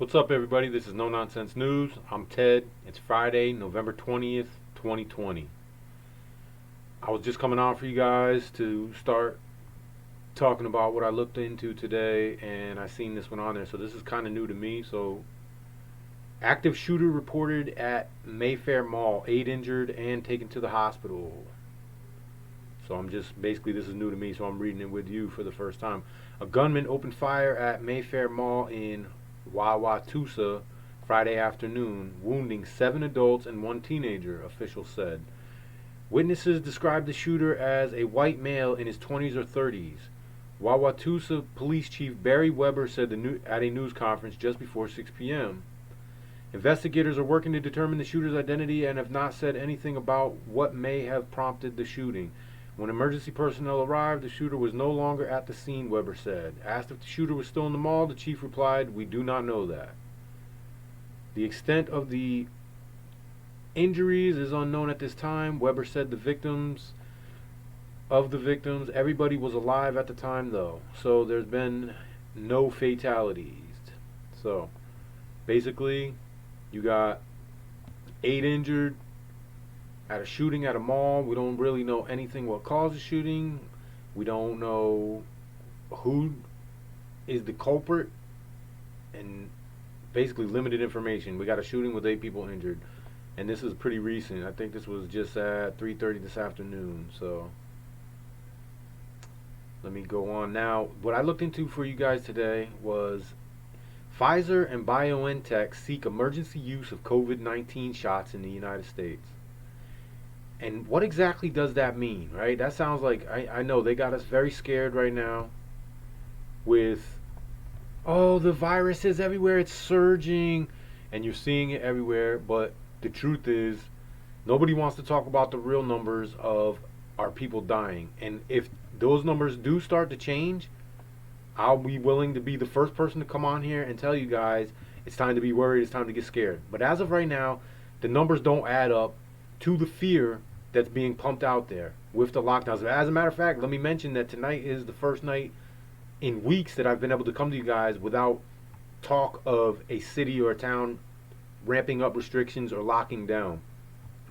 What's up, everybody? This is No Nonsense News. I'm Ted. It's Friday, November 20th, 2020. I was just coming on for you guys to start talking about what I looked into today, and I seen this one on there, so this is kind of new to me. So, active shooter reported at Mayfair Mall, 8 injured and taken to the hospital. So I'm just basically, this is new to me, so I'm reading it with you for the first time. A gunman opened fire at Mayfair Mall in Wauwatosa Friday afternoon, wounding 7 adults and 1 teenager, officials said. Witnesses described the shooter as a white male in his 20s or 30s. Wauwatosa Police Chief Barry Weber said at a news conference just before 6 p.m. Investigators are working to determine the shooter's identity and have not said anything about what may have prompted the shooting. When emergency personnel arrived, the shooter was no longer at the scene, Weber said. Asked if the shooter was still in the mall, the chief replied, "We do not know that." The extent of the injuries is unknown at this time. Weber said the victims, everybody was alive at the time, though. So there's been no fatalities. So basically, you got 8 injured at a shooting at a mall. We don't really know anything what caused the shooting. We don't know who is the culprit, and basically limited information. We got a shooting with 8 people injured, and this is pretty recent. I think this was just at 3:30 this afternoon. So let me go on now. What I looked into for you guys today was Pfizer and BioNTech seek emergency use of COVID-19 shots in the United States. And what exactly does that mean, right? That sounds like, I know they got us very scared right now with, oh, the virus is everywhere, it's surging, and you're seeing it everywhere. But the truth is, nobody wants to talk about the real numbers of our people dying. And if those numbers do start to change, I'll be willing to be the first person to come on here and tell you guys it's time to be worried, it's time to get scared. But as of right now, the numbers don't add up to the fear that's being pumped out there with the lockdowns. As a matter of fact, let me mention that tonight is the first night in weeks that I've been able to come to you guys without talk of a city or a town ramping up restrictions or locking down.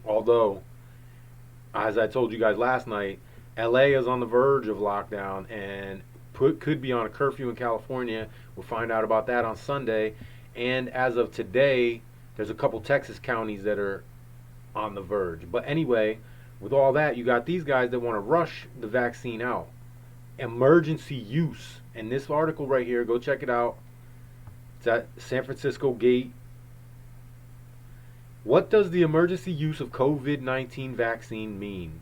Although, as I told you guys last night, LA is on the verge of lockdown and could be on a curfew in California. We'll find out about that on Sunday. And as of today, there's a couple Texas counties that are on the verge. But anyway, with all that, you got these guys that want to rush the vaccine out. Emergency use. And this article right here, go check it out. It's at San Francisco Gate. What does the emergency use of COVID-19 vaccine mean?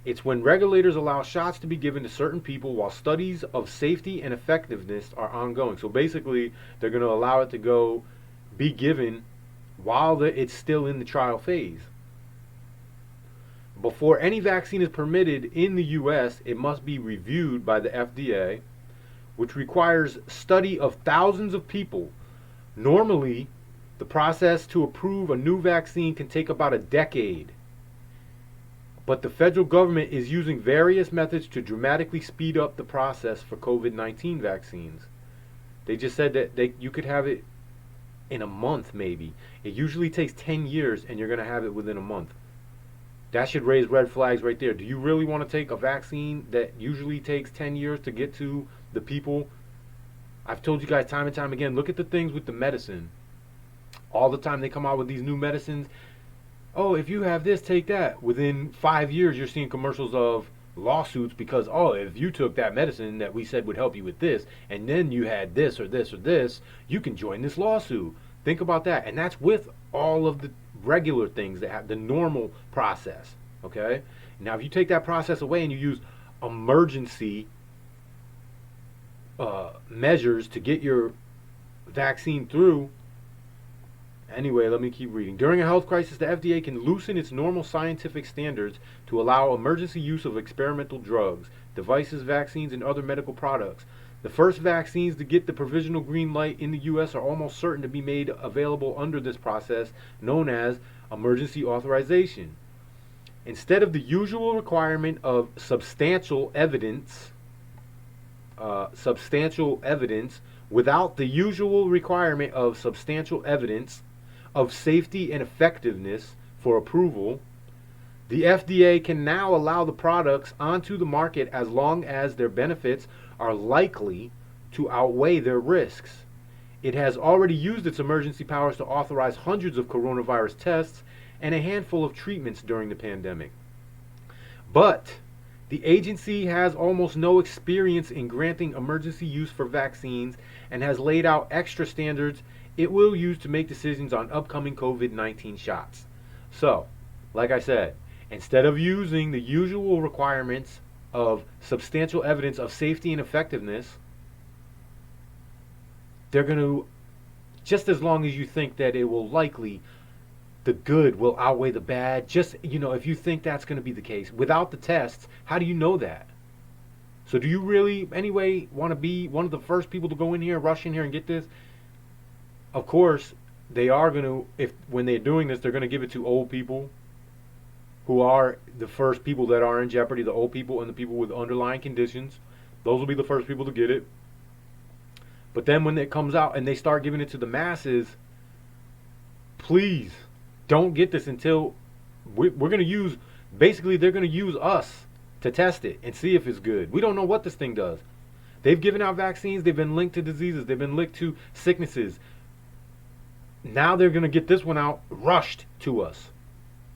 It's when regulators allow shots to be given to certain people while studies of safety and effectiveness are ongoing. So basically, they're going to allow it to be given while it's still in the trial phase. Before any vaccine is permitted in the U.S., it must be reviewed by the FDA, which requires study of thousands of people. Normally, the process to approve a new vaccine can take about a decade. But the federal government is using various methods to dramatically speed up the process for COVID-19 vaccines. They just said that you could have it in a month, maybe. It usually takes 10 years, and you're going to have it within a month. That should raise red flags right there. Do you really want to take a vaccine that usually takes 10 years to get to the people? I've told you guys time and time again, look at the things with the medicine. All the time they come out with these new medicines. Oh, if you have this, take that. Within 5 years, you're seeing commercials of lawsuits because, oh, if you took that medicine that we said would help you with this, and then you had this or this or this, you can join this lawsuit. Think about that. And that's with all of the regular things that have the normal process. Okay? Now, if you take that process away and you use emergency measures to get your vaccine through. Anyway, let me keep reading. During a health crisis, the FDA can loosen its normal scientific standards to allow emergency use of experimental drugs, devices, vaccines, and other medical products. The first vaccines to get the provisional green light in the U.S. are almost certain to be made available under this process known as emergency authorization. Instead of the usual requirement of substantial evidence without the usual requirement of substantial evidence of safety and effectiveness for approval, the FDA can now allow the products onto the market as long as their benefits are likely to outweigh their risks. It has already used its emergency powers to authorize hundreds of coronavirus tests and a handful of treatments during the pandemic. But the agency has almost no experience in granting emergency use for vaccines and has laid out extra standards it will use to make decisions on upcoming COVID-19 shots. So, like I said, instead of using the usual requirements of substantial evidence of safety and effectiveness, they're going to, just as long as you think that it will likely, the good will outweigh the bad, just, if you think that's going to be the case, without the tests, how do you know that? So do you really, anyway, want to be one of the first people to go in here, rush in here and get this? Of course, they are going to, when they're doing this, they're going to give it to old people who are the first people that are in jeopardy, the old people and the people with underlying conditions. Those will be the first people to get it. But then when it comes out and they start giving it to the masses, please don't get this until we're going to use, basically they're going to use us to test it and see if it's good. We don't know what this thing does. They've given out vaccines, they've been linked to diseases, they've been linked to sicknesses. Now they're going to get this one out rushed to us.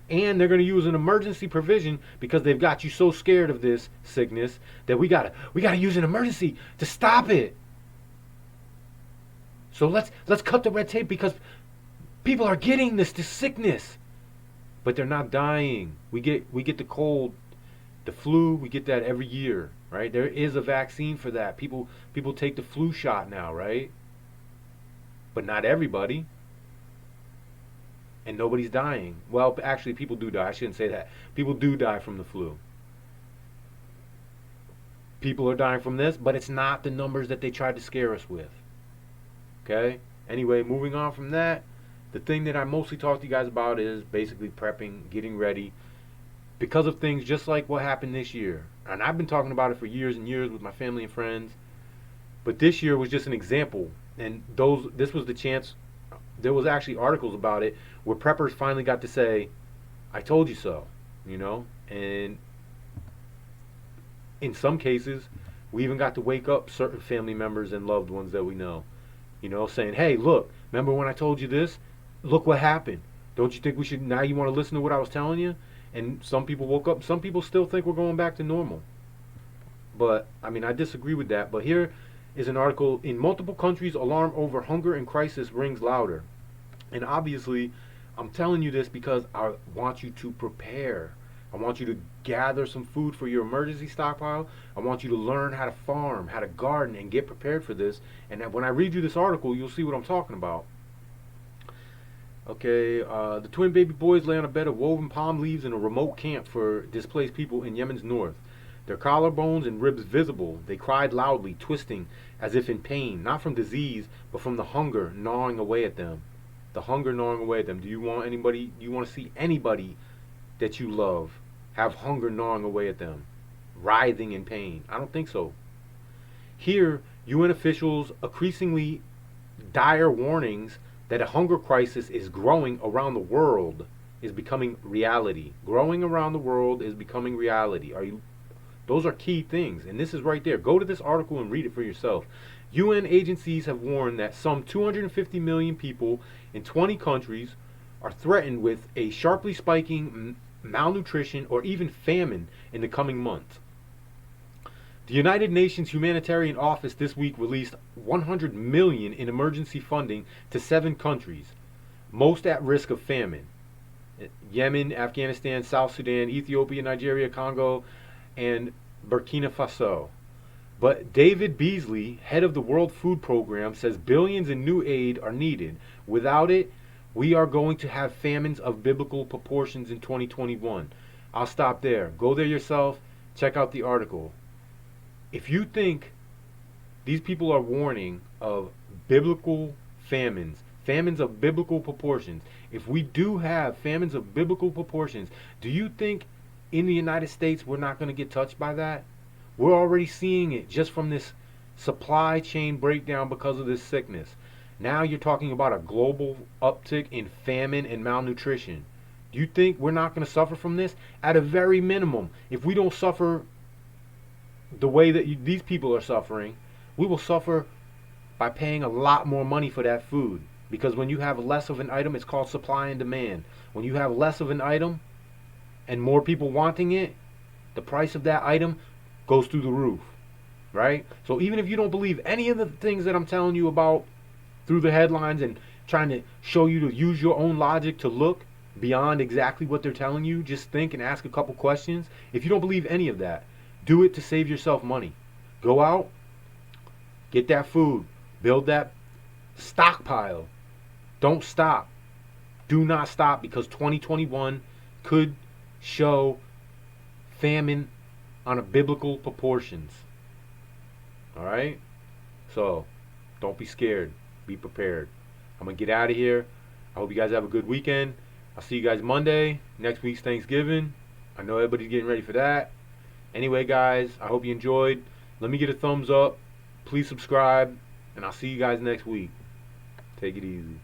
And they're going to use an emergency provision because they've got you so scared of this sickness that we gotta use an emergency to stop it. So let's cut the red tape because people are getting this sickness, but they're not dying. We get the cold, the flu. We get that every year, right? There is a vaccine for that. People take the flu shot now, right? But not everybody. And nobody's dying. Well, actually, people do die. I shouldn't say that. People do die from the flu. People are dying from this, but it's not the numbers that they tried to scare us with. Okay? Anyway, moving on from that, the thing that I mostly talk to you guys about is basically prepping, getting ready, because of things just like what happened this year. And I've been talking about it for years and years with my family and friends. But this year was just an example. And this was the chance. There was actually articles about it where preppers finally got to say, I told you so, and in some cases we even got to wake up certain family members and loved ones that we know, saying, hey, look, remember when I told you this? Look what happened. Don't you think we should, now you want to listen to what I was telling you? And some people woke up, some people still think we're going back to normal. But, I disagree with that. But here is an article, in multiple countries, alarm over hunger and crisis rings louder. And obviously, I'm telling you this because I want you to prepare. I want you to gather some food for your emergency stockpile. I want you to learn how to farm, how to garden, and get prepared for this. And when I read you this article, you'll see what I'm talking about. Okay, the twin baby boys lay on a bed of woven palm leaves in a remote camp for displaced people in Yemen's north. Their collarbones and ribs visible, they cried loudly, twisting as if in pain, not from disease, but from the hunger gnawing away at them. The hunger gnawing away at them. Do you want to see anybody that you love have hunger gnawing away at them, writhing in pain? I don't think so. Here, UN officials increasingly dire warnings that a hunger crisis is growing around the world is becoming reality. Growing around the world is becoming reality. Those are key things, and this is right there. Go to this article and read it for yourself. UN agencies have warned that some 250 million people in 20 countries are threatened with a sharply spiking malnutrition or even famine in the coming months. The United Nations Humanitarian Office this week released 100 million in emergency funding to 7 countries, most at risk of famine. Yemen, Afghanistan, South Sudan, Ethiopia, Nigeria, Congo, and Burkina Faso. But David Beasley, head of the World Food Program, says billions in new aid are needed. Without it, we are going to have famines of biblical proportions in 2021. I'll stop there. Go there yourself. Check out the article. If you think these people are warning of biblical famines, famines of biblical proportions, if we do have famines of biblical proportions, do you think in the United States we're not going to get touched by that? We're already seeing it just from this supply chain breakdown because of this sickness. Now you're talking about a global uptick in famine and malnutrition. Do you think we're not going to suffer from this? At a very minimum, if we don't suffer the way that these people are suffering, we will suffer by paying a lot more money for that food. Because when you have less of an item, it's called supply and demand. When you have less of an item and more people wanting it, the price of that item goes through the roof, right? So even if you don't believe any of the things that I'm telling you about through the headlines and trying to show you to use your own logic to look beyond exactly what they're telling you, just think and ask a couple questions. If you don't believe any of that, do it to save yourself money. Go out, get that food, build that stockpile. Don't stop. Do not stop, because 2021 could show famine on a biblical proportions. All right? So, don't be scared. Be prepared. I'm going to get out of here. I hope you guys have a good weekend. I'll see you guys Monday. Next week's Thanksgiving. I know everybody's getting ready for that. Anyway, guys, I hope you enjoyed. Let me get a thumbs up. Please subscribe. And I'll see you guys next week. Take it easy.